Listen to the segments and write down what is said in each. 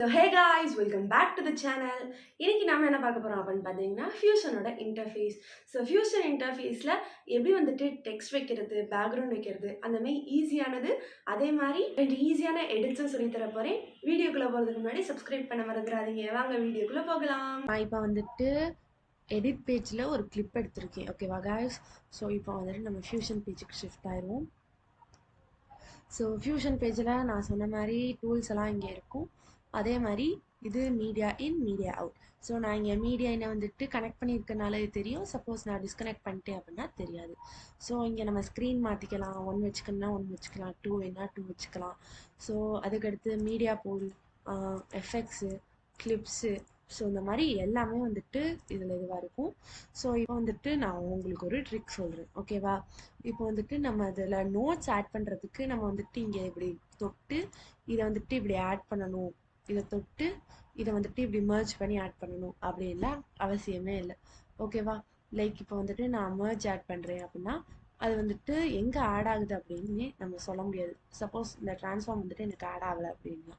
So hey guys, welcome back to the channel. இன்னைக்கு நாம என்ன பார்க்க போறோம் அப்படின்னு பார்த்தீங்கன்னா ஃபியூஷனோட இன்டர்ஃபேஸ். ஸோ ஃபியூஷன் இன்டர்ஃபேஸில் எப்படி வந்துட்டு டெக்ஸ்ட் வைக்கிறது, பேக்ரவுண்ட் வைக்கிறது அந்த மாதிரி ஈஸியானது. அதே மாதிரி ரெண்டு ஈஸியான எடிட்ஸும் சொல்லி தர போகிறேன். வீடியோக்குள்ளே போகிறதுக்கு முன்னாடி சப்ஸ்கிரைப் பண்ண மறந்துடாதீங்க. வாங்க வீடியோக்குள்ளே போகலாம். நான் இப்போ வந்துட்டு எடிட் பேஜில் ஒரு கிளிப் எடுத்திருக்கேன். ஓகேவா guys? ஸோ இப்போ வந்துட்டு நம்ம ஃபியூஷன் பேஜுக்கு ஷிஃப்ட் ஆயிடுவோம். ஸோ ஃபியூஷன் பேஜில் நான் சொன்ன மாதிரி டூல்ஸ் எல்லாம் இங்கே இருக்கும். அதே மாதிரி இது media in media out. So நான் இங்கே மீடியா இன்னை வந்துட்டு கனெக்ட் பண்ணியிருக்கனால இது தெரியும். சப்போஸ் நான் டிஸ்கனெக்ட் பண்ணிட்டேன் அப்படின்னா தெரியாது. ஸோ இங்கே நம்ம ஸ்க்ரீன் மாற்றிக்கலாம். 1 வச்சுக்கணும்னா 1 வச்சுக்கலாம், 2 வேணா 2 வச்சுக்கலாம். ஸோ அதுக்கடுத்து மீடியா போல், எஃபெக்ட்ஸு, கிளிப்ஸு, ஸோ இந்த மாதிரி எல்லாமே வந்துட்டு இதில் இதுவாக இருக்கும். ஸோ இப்போ வந்துட்டு நான் உங்களுக்கு ஒரு ட்ரிக் சொல்கிறேன். ஓகேவா? இப்போ வந்துட்டு நம்ம அதில் நோட்ஸ் ஆட் பண்ணுறதுக்கு நம்ம வந்துட்டு இங்கே இப்படி தொட்டு இதை வந்துட்டு இப்படி ஆட் பண்ணணும், இதை தொட்டு இதை வந்துட்டு இப்படி மர்ஜ் பண்ணி ஆட் பண்ணணும் அப்படின்லாம் அவசியமே இல்லை. ஓகேவா? லைக் இப்போ வந்துட்டு நான் மர்ஜ் ஆட் பண்ணுறேன் அப்படின்னா அது வந்துட்டு எங்கே ஆட் ஆகுது அப்படின்னு நம்ம சொல்ல முடியாது. சப்போஸ் இந்த ட்ரான்ஸ்ஃபார்ம் வந்துட்டு எனக்கு ஆட் ஆகலை அப்படின்னா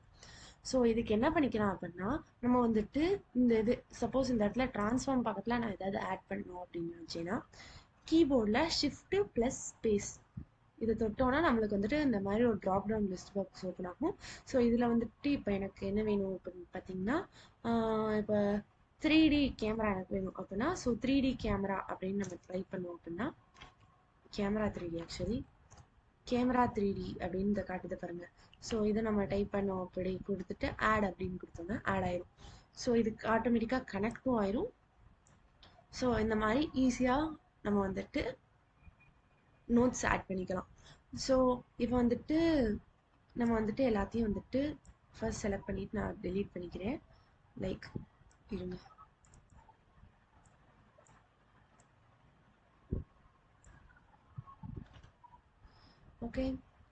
ஸோ இதுக்கு என்ன பண்ணிக்கலாம் அப்படின்னா நம்ம வந்துட்டு இந்த இது சப்போஸ் இந்த இடத்துல ட்ரான்ஸ்ஃபார்ம் பக்கத்தில் நான் ஏதாவது ஆட் பண்ணணும் அப்படின்னு நினச்சேன்னா கீபோர்டில் ஷிஃப்ட்டு ப்ளஸ் ஸ்பேஸ் இதை தொட்டோன்னா நம்மளுக்கு வந்துட்டு இந்த மாதிரி ஒரு drop down list box open ஆகும். ஸோ இதில் வந்துட்டு இப்போ எனக்கு என்ன வேணும் அப்படின்னு பார்த்தீங்கன்னா இப்போ 3D கேமரா எனக்கு வேணும் அப்படின்னா ஸோ 3D கேமரா அப்படின்னு நம்ம ட்ரை பண்ணோம் அப்படின்னா camera 3D actually camera 3D அப்படின்னு இதை காட்டுது பாருங்க. ஸோ இதை நம்ம டைப் பண்ணோம் அப்படி கொடுத்துட்டு ஆட் அப்படின்னு கொடுத்தோம்னா ஆட் ஆயிரும். ஸோ இதுக்கு ஆட்டோமேட்டிக்காக கனெக்டும் ஆயிரும். ஸோ இந்த மாதிரி ஈஸியாக நம்ம வந்துட்டு நோட்ஸ் ஆட் பண்ணிக்கலாம். ஸோ இப்போ வந்துட்டு நம்ம வந்துட்டு எல்லாத்தையும் வந்துட்டு ஃபர்ஸ்ட் செலக்ட் பண்ணிட்டு நான் டெலீட் பண்ணிக்கிறேன். லைக் இருங்க, ஓகே.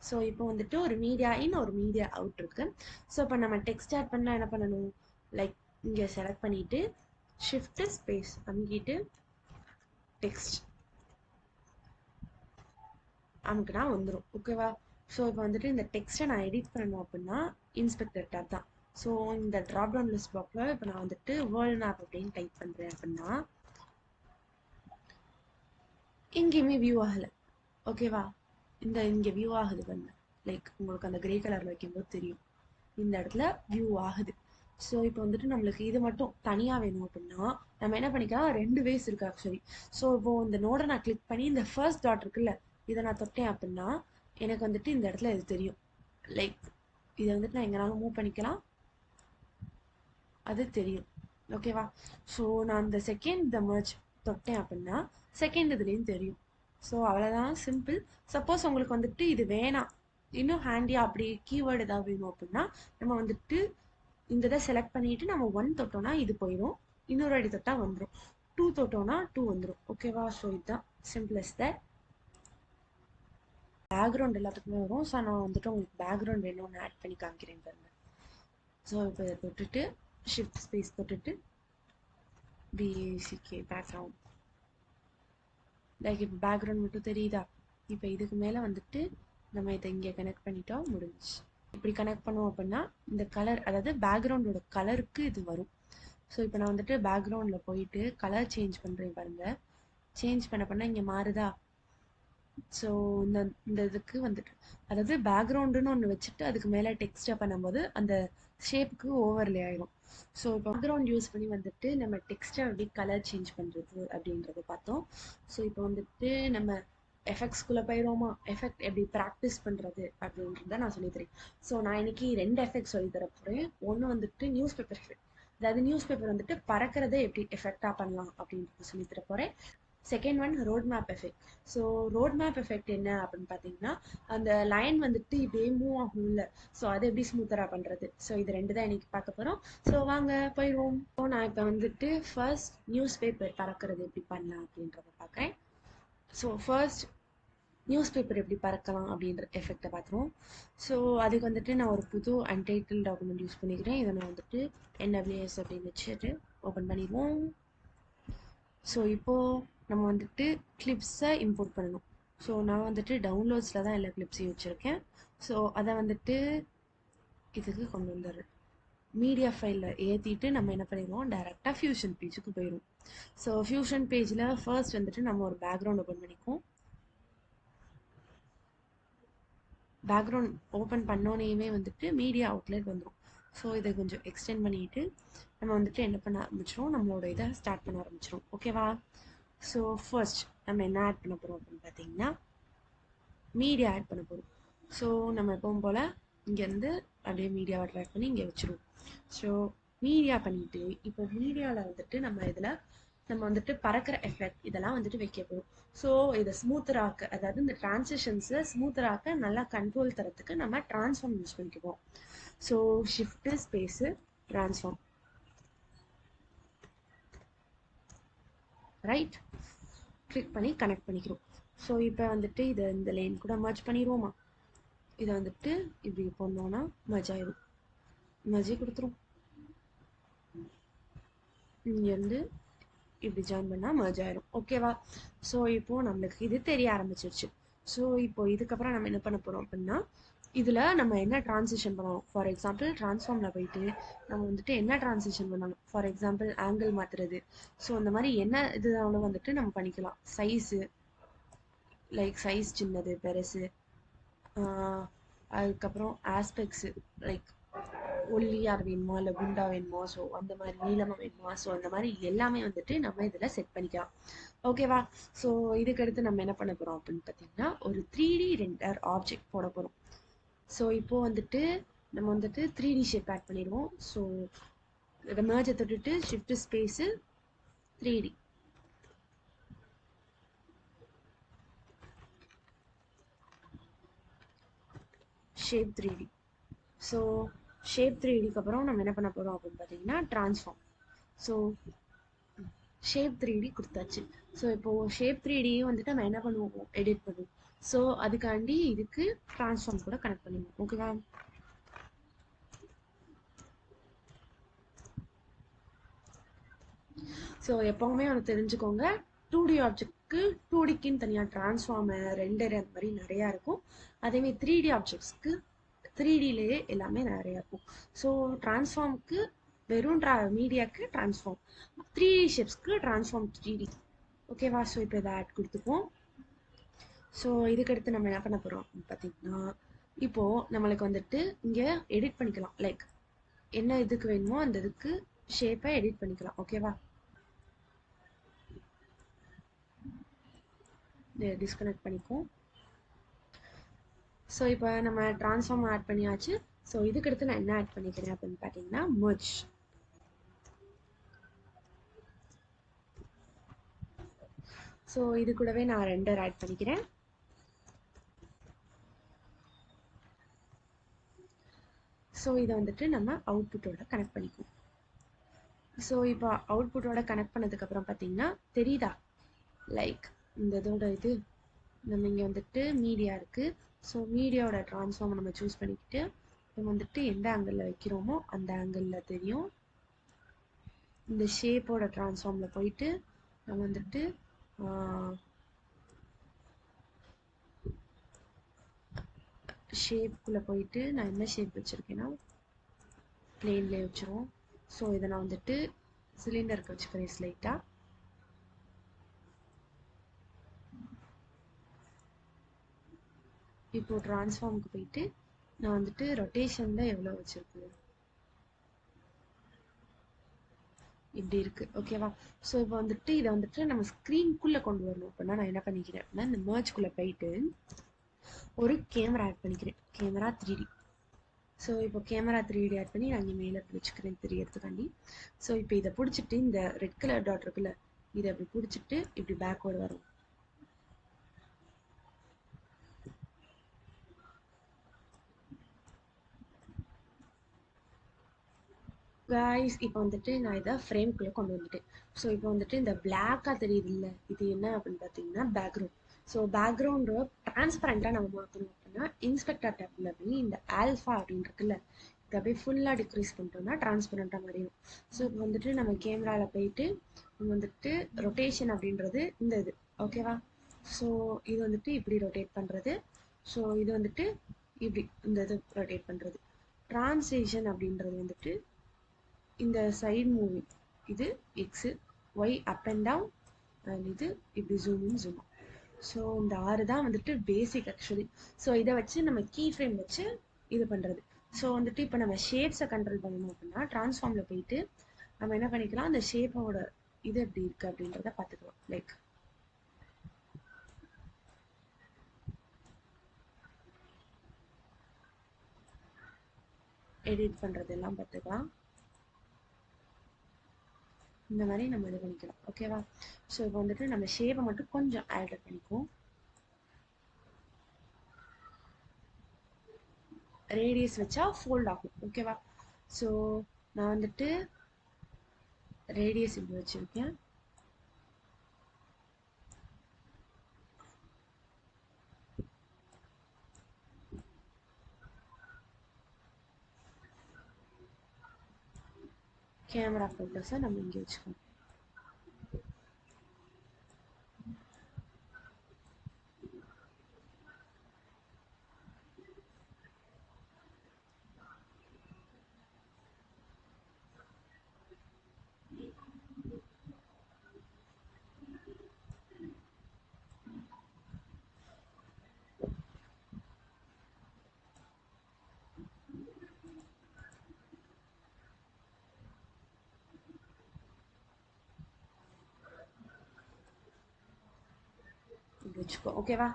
ஸோ இப்போ வந்துட்டு ஒரு மீடியா இன் ஒரு மீடியா அவுட் இருக்கு. ஸோ இப்போ நம்ம டெக்ஸ்ட் ஆட் பண்ணால் என்ன பண்ணணும், லைக் இங்கே செலக்ட் பண்ணிட்டு ஷிஃப்ட் ஸ்பேஸ் அமுக்கிட்டு டெக்ஸ்ட் அமுக்குனா வந்துடும். ஓகேவா? ஸோ இப்போ வந்துட்டு இந்த டெக்ஸ்ட்டை நான் எடிட் பண்ணணும் அப்படின்னா இன்ஸ்பெக்டர் டேப் தான். ஸோ இந்த ட்ராப் டவுன் லிஸ்ட் பாக்ஸில் இப்போ நான் வந்துட்டு வேர்ல்ட் மேப் அப்படின்னு டைப் பண்ணுறேன் அப்படின்னா எங்கேயுமே வியூ ஆகலை. ஓகேவா? இங்கே வியூ ஆகுது பண்ண லைக் உங்களுக்கு அந்த கிரே கலரில் வைக்கும்போது தெரியும் இந்த இடத்துல வியூ ஆகுது. ஸோ இப்போ வந்துட்டு நம்மளுக்கு இது மட்டும் தனியாக வேணும் அப்படின்னா நம்ம என்ன பண்ணிக்கலாம், 2 வேஸ் இருக்கு ஆக்சுவலி. ஸோ இப்போ இந்த நோடை நான் கிளிக் பண்ணி இந்த ஃபர்ஸ்ட் டாட் இருக்குல்ல இதை நான் தொட்டேன் அப்படின்னா எனக்கு வந்துட்டு இந்த இடத்துல இது தெரியும். லைக் இதை வந்துட்டு நான் எங்கனாலும் மூவ் பண்ணிக்கலாம், அது தெரியும். ஓகேவா? ஸோ நான் இந்த செகண்ட் த மர்ஜ் தொட்டேன் அப்படின்னா செகண்ட் இதுலேயும் தெரியும். ஸோ அவ்வளோதான், சிம்பிள். சப்போஸ் உங்களுக்கு வந்துட்டு இது வேணாம், இன்னும் ஹேண்டியாக அப்படி கீவேர்டு ஏதாவது வேணும் அப்படின்னா நம்ம வந்துட்டு இந்த இதை செலக்ட் பண்ணிட்டு நம்ம 1 தொட்டோம்னா இது போயிடும், இன்னொரு அடி தொட்டா வந்துடும், 2 தொட்டோம்னா 2 வந்துடும். ஓகேவா? ஸோ இதுதான் சிம்பிளஸ் தட். பேக்ரவுண்ட் எல்லாத்துக்குமே வரும். ஸோ நான் வந்துட்டு உங்களுக்கு பேக்ரவுண்ட் வேணும்னு ஆட் பண்ணி காமிக்கிறேன் பாருங்க. ஸோ இப்போ இதை தொட்டுட்டு ஷிஃப்ட் ஸ்பேஸ் தொட்டுட்டு பிசிகே பேக்ரவுண்ட், லைக் இப்போ பேக்ரவுண்ட் மட்டும் தெரியுதா? இப்போ இதுக்கு மேலே வந்துட்டு நம்ம இதை இங்கே கனெக்ட் பண்ணிட்டோம், முடிஞ்சிச்சு. இப்படி கனெக்ட் பண்ணோம் அப்படின்னா இந்த கலர், அதாவது பேக்ரவுண்டோட கலருக்கு இது வரும். ஸோ இப்போ நான் வந்துட்டு பேக்ரவுண்டில் போயிட்டு கலர் சேஞ்ச் பண்ணுறேன் பாருங்க. சேஞ்ச் பண்ண இங்கே மாறுதா? ஸோ இந்த இதுக்கு வந்துட்டு அதாவது பேக்ரவுண்டுன்னு ஒன்று வச்சுட்டு அதுக்கு மேலே டெக்ஸ்ட்டை பண்ணும்போது அந்த ஷேப்புக்கு ஓவர்லே ஆயிடும். ஸோ இப்போ பேக்ரவுண்ட் யூஸ் பண்ணி வந்துட்டு நம்ம டெக்ஸ்ட்டை எப்படி கலர் சேஞ்ச் பண்ணுறது அப்படின்றத பார்த்தோம். ஸோ இப்போ வந்துட்டு நம்ம எஃபெக்ட்ஸ்குள்ளே போயிடுவோமா, எஃபெக்ட் எப்படி ப்ராக்டிஸ் பண்ணுறது அப்படின்றத நான் சொல்லித்தரேன். ஸோ நான் இன்னைக்கு 2 எஃபெக்ட் சொல்லித்தர போகிறேன். ஒன்று வந்துட்டு நியூஸ் பேப்பர் எஃபெக்ட், அதாவது நியூஸ் பேப்பர் வந்துட்டு பறக்கிறத எப்படி எஃபெக்டாக பண்ணலாம் அப்படின்றத சொல்லித்தர போகிறேன். Second one road map effect. So road map effect என்ன அப்படின்னு பார்த்தீங்கன்னா அந்த லைன் வந்துட்டு இப்படியே மூவ் ஆகும்ல, ஸோ அதை எப்படி ஸ்மூத்தராக பண்ணுறது. ஸோ இது 2 தான் இன்னைக்கு பார்க்க போகிறோம். ஸோ வாங்க போயிடுவோம். ஸோ நான் இப்போ வந்துட்டு ஃபர்ஸ்ட் நியூஸ் பேப்பர் பறக்கிறது எப்படி பண்ணலாம் அப்படின்றத பார்க்குறேன். ஸோ ஃபர்ஸ்ட் நியூஸ் பேப்பர் எப்படி பறக்கலாம் அப்படின்ற எஃபெக்டை பார்த்துருவோம். ஸோ அதுக்கு வந்துட்டு நான் ஒரு புது அன்டைட்டில் டாக்குமெண்ட் யூஸ் பண்ணிக்கிறேன். இதை நான் வந்துட்டு NWS அப்படின்னு வச்சுட்டு ஓப்பன் பண்ணிடுவோம். ஸோ இப்போது நம்ம வந்துட்டு கிளிப்ஸை இம்போர்ட் பண்ணணும். ஸோ நான் வந்துட்டு டவுன்லோட்ஸில் தான் எல்லா கிளிப்ஸையும் வச்சுருக்கேன். ஸோ அதை வந்துட்டு இதுக்கு கொண்டு வந்துடுறேன். மீடியா ஃபைலில் ஏற்றிட்டு நம்ம என்ன பண்ணிடுவோம், டேரெக்டாக ஃபியூஷன் பேஜுக்கு போயிடும். ஸோ ஃபியூஷன் பேஜில் ஃபர்ஸ்ட் வந்துட்டு நம்ம ஒரு பேக்ரவுண்ட் ஓப்பன் பண்ணிக்குவோம். பேக்ரவுண்ட் ஓப்பன் பண்ணோன்னேயுமே வந்துட்டு மீடியா அவுட்லெட் வந்துடும். ஸோ இதை கொஞ்சம் எக்ஸ்டெண்ட் பண்ணிட்டு நம்ம வந்துட்டு என்ன பண்ண ஆரம்பிச்சிடும், நம்மளோட இதை ஸ்டார்ட் பண்ண ஆரம்பிச்சிடும். ஓகேவா? ஸோ ஃபர்ஸ்ட் நம்ம என்ன ஆட் பண்ண போகிறோம் அப்படின்னு பார்த்தீங்கன்னா, மீடியா ஆட் பண்ண போகிறோம். ஸோ நம்ம எப்பவும் போல் இங்கேருந்து அப்படியே மீடியாவை ட்ராக் பண்ணி இங்கே வச்சுருவோம். ஸோ மீடியா பண்ணிவிட்டு இப்போ மீடியாவில் வந்துட்டு நம்ம வந்துட்டு பறக்கிற எஃபெக்ட் இதெல்லாம் வந்துட்டு வைக்க போகிறோம். ஸோ இதை ஸ்மூத்தராக்க, அதாவது இந்த டிரான்சிஷன்ஸை ஸ்மூத்தராக்க நல்லா கண்ட்ரோல் தரத்துக்கு நம்ம ட்ரான்ஸ்ஃபார்ம் யூஸ் பண்ணிக்குவோம். So shift space transform, right click பண்ணி கனெக்ட் பண்ணிக்கிறோம். ஸோ இப்போ வந்துட்டு இதை இந்த லைன் கூட மர்ஜ் பண்ணிடுவோமா? இதை வந்துட்டு இப்படி பண்ணோன்னா மர்ஜ் ஆயிடும். மர்ஜி கொடுத்துரும். இங்கேருந்து இப்படி ஜாயின் பண்ணால் மர்ஜ் ஆயிடும். ஓகேவா? ஸோ இப்போது நம்மளுக்கு இது தெரிய ஆரம்பிச்சிருச்சு. ஸோ இப்போ இதுக்கப்புறம் நம்ம என்ன பண்ண போகிறோம் அப்படின்னா, இதில் நம்ம என்ன ட்ரான்சிஷன் பண்ணணும். ஃபார் எக்ஸாம்பிள் ட்ரான்ஸ்ஃபார்மில் போயிட்டு நம்ம வந்துட்டு என்ன ட்ரான்சிஷன் பண்ணணும். ஃபார் எக்ஸாம்பிள் ஆங்கிள் மாற்றுறது. ஸோ அந்த மாதிரி என்ன இதனால வந்துட்டு நம்ம பண்ணிக்கலாம். சைஸு, லைக் சைஸ் சின்னது பெருசு, அதுக்கப்புறம் ஆஸ்பெக்ட்ஸு, லைக் ஒல்லியாக வேணுமா இல்லை குண்டா வேணுமா, ஸோ அந்த மாதிரி நீளமாக வேணுமா, ஸோ அந்த மாதிரி எல்லாமே வந்துட்டு நம்ம இதில் செட் பண்ணிக்கலாம். ஓகேவா? ஸோ இதுக்கடுத்து நம்ம என்ன பண்ண போகிறோம் அப்படின்னு பார்த்தீங்கன்னா, ஒரு 3D ரெண்டர் ஆப்ஜெக்ட் போட போகிறோம். ஸோ இப்போது வந்துட்டு நம்ம வந்துட்டு 3D ஷேப் ஆட் பண்ணிடுவோம். ஸோ இதை மேர்ஜை தொட்டுட்டு shift space 3D shape 3D. So shape 3Dக்கு அப்புறம் நம்ம என்ன பண்ண போகிறோம் அப்படின்னு பார்த்தீங்கன்னா, ட்ரான்ஸ்ஃபார்ம். ஸோ ஷேப் 3D கொடுத்தாச்சு. ஸோ இப்போது ஷேப் 3Dயும் வந்துட்டு நம்ம என்ன பண்ணுவோம், எடிட் பண்ணுவோம். ஸோ அதுக்காண்டி இதுக்கு ட்ரான்ஸ்ஃபார்ம் கூட கனெக்ட் பண்ணுவோம். ஓகேவா? ஸோ எப்போவுமே ஒன்று தெரிஞ்சுக்கோங்க, 2D ஆப்ஜெக்ட்க்கு 2Dக்குன்னு தனியாக ட்ரான்ஸ்ஃபார்மர், ரெண்டர் அந்த மாதிரி நிறையா இருக்கும். அதேமாதிரி 3D ஆப்ஜெக்ட்ஸ்க்கு 3Dலேயே எல்லாமே நிறையா இருக்கும். ஸோ ட்ரான்ஸ்ஃபார்முக்கு வெறும் மீடியாவுக்கு ட்ரான்ஸ்ஃபார்ம், 3D ஷேப்ஸ்க்கு ட்ரான்ஸ்ஃபார்ம் 3D. ஓகேவா? ஸோ இப்போ இதை ஆட் கொடுத்துப்போம். ஸோ இதுக்கடுத்து நம்ம என்ன பண்ண போகிறோம் அப்படின்னு பார்த்தீங்கன்னா, இப்போது நம்மளுக்கு வந்துட்டு இங்கே எடிட் பண்ணிக்கலாம். லைக் என்ன இதுக்கு வேணுமோ அந்த இதுக்கு ஷேப்பை எடிட் பண்ணிக்கலாம். ஓகேவா? டிஸ்கனெக்ட் பண்ணிப்போம். ஸோ இப்போ நம்ம ட்ரான்ஸ்ஃபார்ம் ஆட் பண்ணியாச்சு. ஸோ இதுக்கடுத்து நான் என்ன ஆட் பண்ணிக்கிறேன் அப்படின்னு பார்த்தீங்கன்னா, மர்ஜ். ஸோ இது கூடவே நான் ரெண்டர் ஆட் பண்ணிக்கிறேன். ஸோ இதை வந்துட்டு நம்ம அவுட்புட்டோட கனெக்ட் பண்ணிக்குவோம். ஸோ இப்போ அவுட்புட்டோட கனெக்ட் பண்ணதுக்கப்புறம் பார்த்தீங்கன்னா தெரியுதா, லைக் இந்த இதோட இது நம்ம இங்கே வந்துட்டு மீடியா இருக்குது. ஸோ மீடியாவோட ட்ரான்ஸ்ஃபார்ம் நம்ம சூஸ் பண்ணிக்கிட்டு நம்ம வந்துட்டு எந்த ஆங்கிளில் வைக்கிறோமோ அந்த ஆங்கிளில் தெரியும். இந்த ஷேப்போட ட்ரான்ஸ்ஃபார்மில் போயிட்டு நம்ம வந்துட்டு ஷேப்புக்குள்ளே போயிட்டு நான் என்ன ஷேப் வச்சுருக்கேன்னா பிளேன்லேயே வச்சுருவோம். ஸோ இதை நான் வந்துட்டு சிலிண்டருக்கு வச்சுக்கிறேன் ஸ்லைட்டாக. இப்போ ட்ரான்ஸ்ஃபார்முக்கு போயிட்டு நான் வந்துட்டு ரொட்டேஷனில் எவ்வளோ வச்சுருக்கேன், இப்படி இருக்குது. ஓகேவா? ஸோ இப்போ வந்துட்டு இதை வந்துட்டு நம்ம ஸ்க்ரீனுக்குள்ளே கொண்டு வரணும் அப்படின்னா நான் என்ன பண்ணிக்கிறேன் அப்படின்னா, இந்த மர்ஜ்குள்ளே போயிட்டு ஒரு கேமரா ஆட் பண்ணிக்கிறேன், கேமரா 3D. ஸோ இப்போ கேமரா 3D ஆட் பண்ணி நான் இங்கே மேலே பிடிச்சிக்கிறேன் தெரியறதுக்காண்டி. ஸோ இப்போ இதை பிடிச்சிட்டு இந்த ரெட் கலர் டாட் இருக்குல்ல, இதை அப்படி பிடிச்சிட்டு இப்படி பேக்வேர்டு வரும். கைஸ் இப்போ வந்துட்டு நான் இதை ஃப்ரேம்குள்ளே கொண்டு வந்துட்டேன். ஸோ இப்போ வந்துட்டு இந்த பிளாக்காக தெரியுது இல்லை, இது என்ன அப்படின்னு பார்த்தீங்கன்னா பேக்ரவுண்ட். ஸோ பேக்ரவுண்டை டிரான்ஸ்பரண்ட்டாக நம்ம மாற்றணும் அப்படின்னா இன்ஸ்பெக்டர் டேப்பில் போய் இந்த ஆல்ஃபா அப்படின்னு இருக்குல்ல, இதை அப்படியே ஃபுல்லாக டிக்ரீஸ் பண்ணிட்டோம்னா டிரான்ஸ்பரண்ட்டாக மாறிடும். ஸோ இப்போ வந்துட்டு நம்ம கேமராவில் போயிட்டு நம்ம வந்துட்டு ரொட்டேஷன் அப்படின்றது இந்த இது. ஓகேவா? ஸோ இது வந்துட்டு இப்படி ரொட்டேட் பண்ணுறது. ஸோ இது வந்துட்டு இப்படி இந்த இது ரொட்டேட் பண்ணுறது. ட்ரான்ஸ்லேஷன் அப்படின்றது வந்துட்டு இந்த சைடு மூவி இது x, y up and down, and இது இப்படி ஜூம் இன் ஜூம். ஸோ இந்த 6 தான் வந்துட்டு பேசிக் ஆக்சுவலி. ஸோ இதை வச்சு நம்ம கீ ஃப்ரேம் வச்சு இது பண்ணுறது. ஸோ வந்துட்டு இப்போ நம்ம ஷேப்ஸை கண்ட்ரோல் பண்ணணும் அப்படின்னா ட்ரான்ஸ்ஃபார்மில் போயிட்டு நம்ம என்ன பண்ணிக்கலாம், அந்த ஷேப்போட இது எப்படி இருக்குது அப்படின்றத பார்த்துக்கலாம். லைக் எடிட் பண்ணுறதெல்லாம் பார்த்துக்கலாம். இந்த மாதிரி நம்ம இது பண்ணிக்கலாம். ஓகேவா? ஸோ இப்போ வந்துட்டு நம்ம ஷேப்பை மட்டும் கொஞ்சம் ஆல்டர் பண்ணிக்குவோம். ரேடியஸ் வச்சா ஃபோல்ட் ஆகும். ஓகேவா? ஸோ நான் வந்துட்டு ரேடியஸ் இப்படி வச்சுருக்கேன். கேமரா ஃபோட்டோஸை நம்ம இங்கே வச்சுக்கணும். வச்சுக்கோ. ஓகேவா?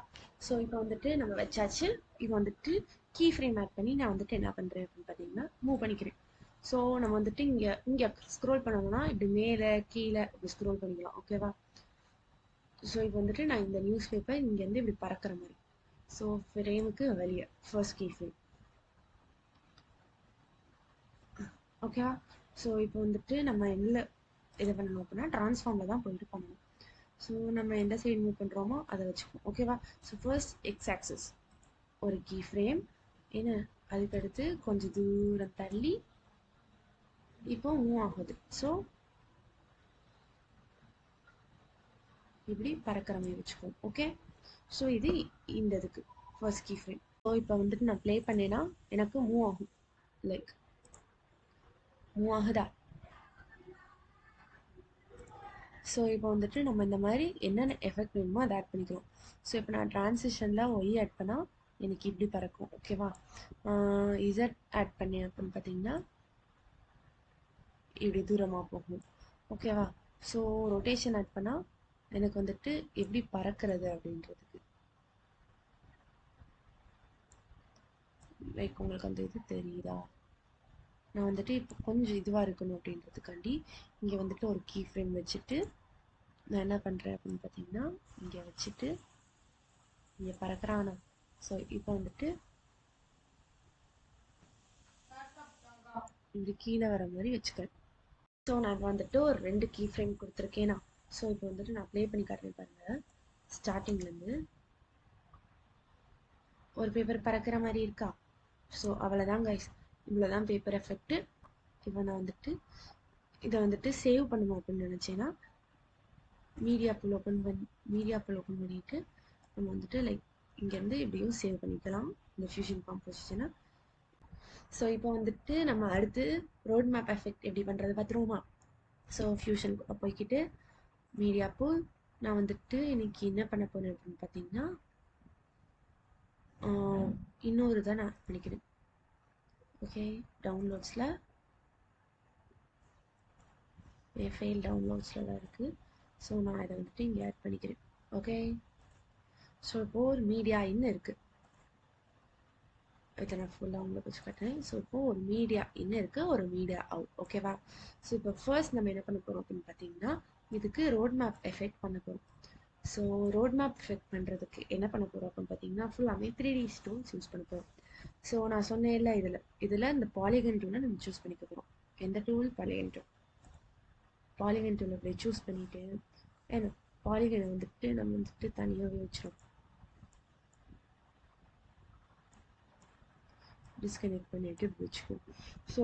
ஸோ இப்போ வந்துட்டு நம்ம வச்சாச்சு. இப்போ வந்துட்டு கீ ஃப்ரேம் ஆட் பண்ணி நான் வந்துட்டு என்ன பண்ணுறேன் அப்படின்னு பார்த்தீங்கன்னா மூவ் பண்ணிக்கிறேன். ஸோ நம்ம வந்துட்டு இங்கே இங்கே ஸ்க்ரோல் பண்ணணும்னா இப்படி மேலே கீழே இப்படி ஸ்க்ரோல் பண்ணிக்கலாம். ஓகேவா? ஸோ இப்போ வந்துட்டு நான் இந்த நியூஸ் பேப்பர் இங்கேருந்து இப்படி பறக்கிற மாதிரி. ஸோ ஃப்ரேமுக்கு வெளியே ஃபர்ஸ்ட் கீ ஃப்ரேம். ஓகேவா? ஸோ இப்போ வந்துட்டு நம்ம என்ன இதை பண்ணணும் அப்படின்னா ட்ரான்ஸ்ஃபார்மில் தான் போயிட்டு பண்ணணும். ஸோ நம்ம எந்த சைடு மூவ் பண்ணுறோமோ அதை வச்சுக்கணும். ஓகேவா? ஸோ ஃபர்ஸ்ட் எக்ஸ் ஆக்சஸ் ஒரு கீ ஃப்ரேம், என்ன அதுக்கடுத்து கொஞ்சம் தூரம் தள்ளி இப்போ மூவ் ஆகுது. ஸோ இப்படி பறக்கிற மாதிரி வச்சுக்கோம். ஓகே? ஸோ இது இந்த இதுக்கு ஃபர்ஸ்ட் கீ ஃப்ரேம். ஸோ இப்போ வந்துட்டு நான் ப்ளே பண்ணேன்னா எனக்கு மூவ் ஆகும். லைக் மூவ் ஆகுதா? ஸோ இப்போ வந்துட்டு நம்ம இந்த மாதிரி என்னென்ன எஃபெக்ட் வேணுமோ அதை ஆட் பண்ணிக்கிறோம். ஸோ இப்போ நான் ட்ரான்சிஷனில் ஒய் ஆட் பண்ணால் எனக்கு இப்படி பறக்கும். ஓகேவா? இசட் ஆட் பண்ணேன் அப்படின்னு பார்த்தீங்கன்னா இப்படி தூரமாக போகும். ஓகேவா? ஸோ ரொட்டேஷன் ஆட் பண்ணால் எனக்கு வந்துட்டு எப்படி பறக்கிறது அப்படின்றதுக்கு லைக் உங்களுக்கு அந்த இது தெரியுதா? நான் வந்துட்டு இப்போ கொஞ்சம் இதுவாக இருக்கணும் அப்படின்றதுக்காண்டி இங்கே வந்துட்டு ஒரு கீ ஃப்ரேம் வச்சுட்டு நான் என்ன பண்ணுறேன் அப்படின்னு பார்த்தீங்கன்னா இங்கே வச்சுட்டு இங்கே பறக்கிறானா. ஸோ இப்போ வந்துட்டு இப்படி கீழே வர மாதிரி வச்சுக்கிறேன். ஸோ நான் இப்போ வந்துட்டு ஒரு 2 கீ ஃப்ரேம் கொடுத்துருக்கேனா. ஸோ இப்போ வந்துட்டு நான் ப்ளே பண்ணி காட்டுறேன் பாருங்கள். ஸ்டார்டிங்லேருந்து ஒரு பேப்பர் பறக்கிற மாதிரி இருக்கா? ஸோ அவ்வளோதான் கைஸ், இவ்வளோதான் பேப்பர் எஃபெக்ட்டு. இப்போ நான் வந்துட்டு இதை வந்துட்டு சேவ் பண்ணணும் அப்படின்னு நினச்சேன்னா மீடியா புல் ஓப்பன் பண்ணிவிட்டு நம்ம வந்துட்டு லைக் இங்கேருந்து எப்படியும் சேவ் பண்ணிக்கலாம் இந்த ஃபியூஷன் காம்போசிஷனை. ஸோ இப்போ வந்துட்டு நம்ம அடுத்து ரோட் மேப் எஃபெக்ட் எப்படி பண்ணுறது பார்த்துருவோமா? ஸோ ஃபியூஷன் போய்கிட்டு மீடியா புல் நான் வந்துட்டு இன்னைக்கு என்ன பண்ண போகிறேன் அப்படின்னு பார்த்தீங்கன்னா இன்னொரு தான் நான் பண்ணிக்கிறேன். ஓகே, டவுன்லோட்ஸில் ஃபைல் டவுன்லோட்ஸில் தான் இருக்குது. ஸோ நான் இதை வந்துட்டு இங்கே ஆட் பண்ணிக்கிறேன். ஓகே, ஸோ இப்போது ஒரு மீடியா இன் இருக்குது. இதை நான் ஃபுல்லாக உங்களுக்கு வச்சு காட்டுறேன். ஸோ இப்போது ஒரு மீடியா இன் இருக்குது, ஒரு மீடியா அவுட். ஓகேவா? ஸோ இப்போ ஃபர்ஸ்ட் நம்ம என்ன பண்ண போகிறோம் அப்படின்னு பார்த்தீங்கன்னா இதுக்கு ரோட் மேப் எஃபெக்ட் பண்ண போகிறோம். ஸோ ரோட் மேப் எஃபெக்ட் பண்ணுறதுக்கு என்ன பண்ண போகிறோம் அப்படின்னு பார்த்தீங்கன்னா ஃபுல்லாமே 3D ஸ்டோன்ஸ் யூஸ் பண்ண போகிறோம். ஸோ நான் சொன்னேன்ல இதில் இந்த பாலிகன் டூலை நம்ம சூஸ் பண்ணிக்க போகிறோம். எந்த டூல்? பாலிகன் டூல் அப்படியே சூஸ் பண்ணிவிட்டு ஏன்னா பாலிகனை வந்துட்டு நம்ம வந்துட்டு தனியாகவே வச்சிடும். டிஸ்கனெக்ட் பண்ணிட்டு இப்படி வச்சுக்கோம். ஸோ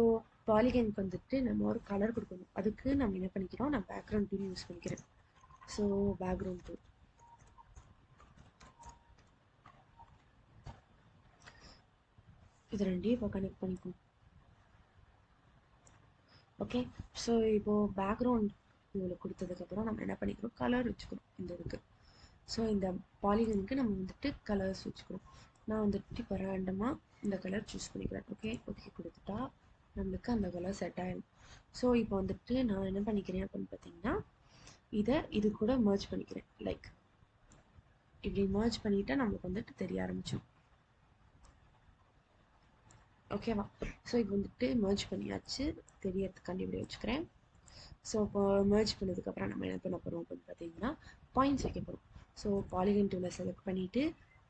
பாலிகனுக்கு வந்துட்டு நம்ம ஒரு கலர் கொடுக்கணும். அதுக்கு நம்ம என்ன பண்ணிக்கிறோம், நான் பேக்ரவுண்ட் டூல் யூஸ் பண்ணிக்கிறேன். ஸோ பேக்ரவுண்ட் டூல் இது ரெண்டையும் இப்போ கனெக்ட் பண்ணிக்கும். ஓகே. ஸோ இப்போது பேக்ரவுண்ட் இதில் கொடுத்ததுக்கப்புறம் நம்ம என்ன பண்ணிக்கிறோம், கலர் வச்சுக்கிறோம் இந்த இதுக்கு. ஸோ இந்த பாலிகனுக்கு நம்ம வந்துட்டு கலர்ஸ் வச்சுக்கிறோம். நான் வந்துட்டு இப்போ ரேண்டமாக இந்த கலர் சூஸ் பண்ணிக்கிறேன். ஓகே ஓகே கொடுத்துட்டா நம்மளுக்கு அந்த கலர் செட் ஆகிடும். ஸோ இப்போ வந்துட்டு நான் என்ன பண்ணிக்கிறேன் அப்படின்னு பார்த்தீங்கன்னா, இதை இது கூட மர்ஜ் பண்ணிக்கிறேன். லைக் இப்படி மர்ஜ் பண்ணிட்டா நம்மளுக்கு வந்துட்டு தெரிய ஆரம்பிச்சோம். ஓகேவா? ஸோ இப்போ வந்துட்டு மர்ஜ் பண்ணியாச்சு, தெரியறதுக்காண்டி இப்படி வச்சுக்கிறேன். ஸோ இப்போ மர்ஜ் பண்ணதுக்கப்புறம் நம்ம என்ன பண்ண போகிறோம் அப்படின்னு பார்த்தீங்கன்னா, பாயிண்ட்ஸ் வைக்க போகிறோம். ஸோ பாலிகன் டூலை செலக்ட் பண்ணிவிட்டு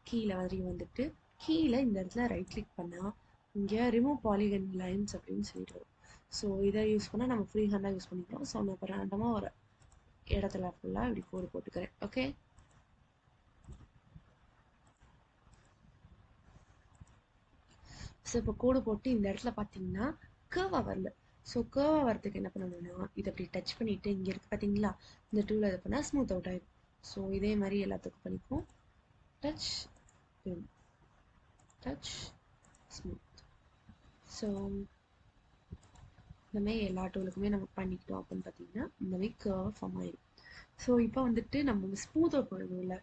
கீழே வரையும் வந்துட்டு கீழே இந்த இடத்துல ரைட் கிளிக் பண்ணால் இங்கே ரிமூவ் பாலிகன் லைன்ஸ் அப்படின்னு சொல்லிட்டு வரும். ஸோ இதை யூஸ் பண்ணால் நம்ம ஃப்ரீ ஹேண்டாக யூஸ் பண்ணிக்கிறோம். ஸோ நான் இப்போ ரேண்டமாக ஒரு இடத்துல ஃபுல்லாக இப்படி கோடு போட்டுக்கிறேன். ஓகே. ஸோ இப்போ கோடு போட்டு இந்த இடத்துல பார்த்தீங்கன்னா கேர்வாக வரல. ஸோ கேர்வாக வரதுக்கு என்ன பண்ணணும்னா, இதை அப்படி டச் பண்ணிவிட்டு இங்கே இருக்குது பார்த்தீங்களா, இந்த டூவில் இது பண்ணால் ஸ்மூத் அவுட் ஆகிடும். ஸோ இதே மாதிரி எல்லாத்துக்கும் பண்ணிப்போம். Touch touch smooth. ஸோ இந்த மாதிரி எல்லா டூலுக்குமே நம்ம பண்ணிக்கிட்டோம் அப்படின்னு பார்த்தீங்கன்னா இந்த மாதிரி கேர்வ் ஃபார்ம் ஆகிடும். ஸோ இப்போ வந்துட்டு நம்ம ஸ்மூத் அவுட் பண்ணணும்ல.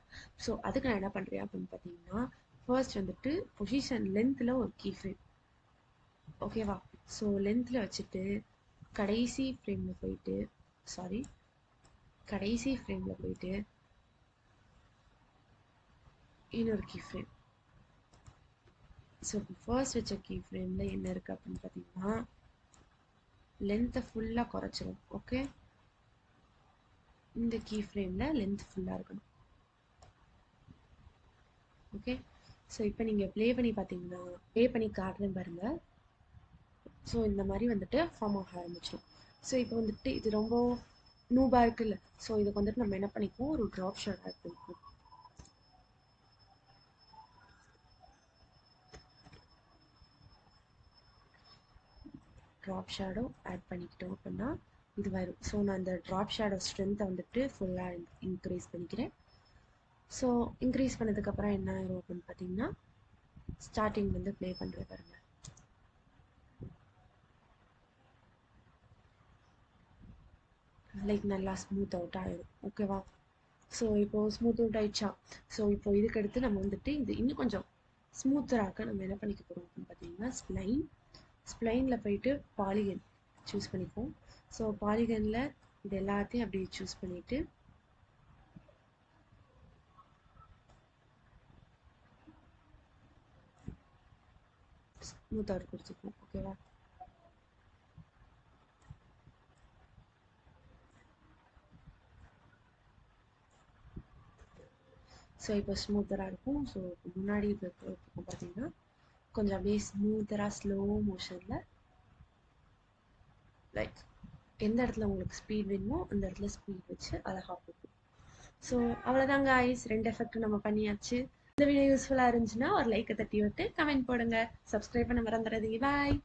ஸோ அதுக்கு நான் என்ன பண்ணுறேன் அப்படின்னு பார்த்தீங்கன்னா, ஃபர்ஸ்ட் வந்துட்டு பொசிஷன் லென்த்தில் ஒரு கீ ஃப்ரேம். ஓகேவா? ஸோ லென்த்தில் வச்சுட்டு கடைசி ஃப்ரேமில் போயிட்டு இன்னொரு கீ ஃப்ரேம். ஸோ ஃபர்ஸ்ட் வச்ச கீ ஃப்ரேமில் என்ன இருக்குது அப்படின்னு பார்த்தீங்கன்னா, லென்த்தை ஃபுல்லாக குறைச்சிடும். ஓகே. இந்த கீ ஃப்ரேமில் லென்த் ஃபுல்லாக இருக்கணும். ஓகே. ஸோ இப்போ நீங்கள் ப்ளே பண்ணி பார்த்தீங்கன்னா, ப்ளே பண்ணி காட்டுறேன் பாருங்கள். ஸோ இந்த மாதிரி வந்துட்டு ஃபார்ம் ஆக ஆரம்பிச்சிடும். ஸோ இப்போ வந்துட்டு இது ரொம்ப நூபாக இருக்குல்ல. ஸோ இதுக்கு வந்துட்டு நம்ம என்ன பண்ணிக்குவோம், ஒரு ட்ராப் ஷேட் ஆட் பண்ணிக்குவோம். ட்ராப் ஷேடோ ஆட் பண்ணிக்கிட்டோம் அப்படின்னா இது வரும். ஸோ நான் இந்த ட்ராப் ஷேடோ ஸ்ட்ரென்த்தை வந்துட்டு ஃபுல்லாக இன்க்ரீஸ் பண்ணிக்கிறேன். ஸோ இன்க்ரீஸ் பண்ணதுக்கப்புறம் என்ன ஆயிரும் அப்படின்னு பார்த்தீங்கன்னா, ஸ்டார்டிங்லேருந்து ப்ளே பண்ணுற பாருங்க. லைக் நல்லா ஸ்மூத் அவுட் ஆயிடும். ஓகேவா? ஸோ இப்போது ஸ்மூத் அவுட் ஆயிடுச்சா? ஸோ இப்போ இதுக்கு அடுத்து நம்ம வந்துட்டு இது இன்னும் கொஞ்சம் ஸ்மூத்தராக நம்ம என்ன பண்ணிக்க போகிறோம் அப்படின்னு பார்த்தீங்கன்னா, ஸ்ப்ளைனில் போயிட்டு பாலிகன் சூஸ் பண்ணிப்போம். ஸோ பாலிகனில் இது எல்லாத்தையும் அப்படி சூஸ் பண்ணிவிட்டு ஸ்மூத் அவுட் கொடுத்துப்போம். ஓகேவா? ஸோ இப்போ ஸ்மூத்தராக இருக்கும். ஸோ முன்னாடி இது பார்த்தீங்கன்னா கொஞ்சம் அப்படியே ஸ்மூத்தராக ஸ்லோ மோஷனில் லைக் எந்த இடத்துல உங்களுக்கு ஸ்பீட் வேணுமோ அந்த இடத்துல ஸ்பீட் வச்சு அழகாக போகும். ஸோ அவ்வளோதாங்க ஐஸ், 2 எஃபெக்ட் நம்ம பண்ணியாச்சு. இந்த வீடியோ யூஸ்ஃபுல்லாக இருந்துச்சுன்னா ஒரு லைக்கை தட்டி விட்டு கமெண்ட் போடுங்க. சப்ஸ்கிரைப் பண்ண மறந்துடாதீங்க. பாய்.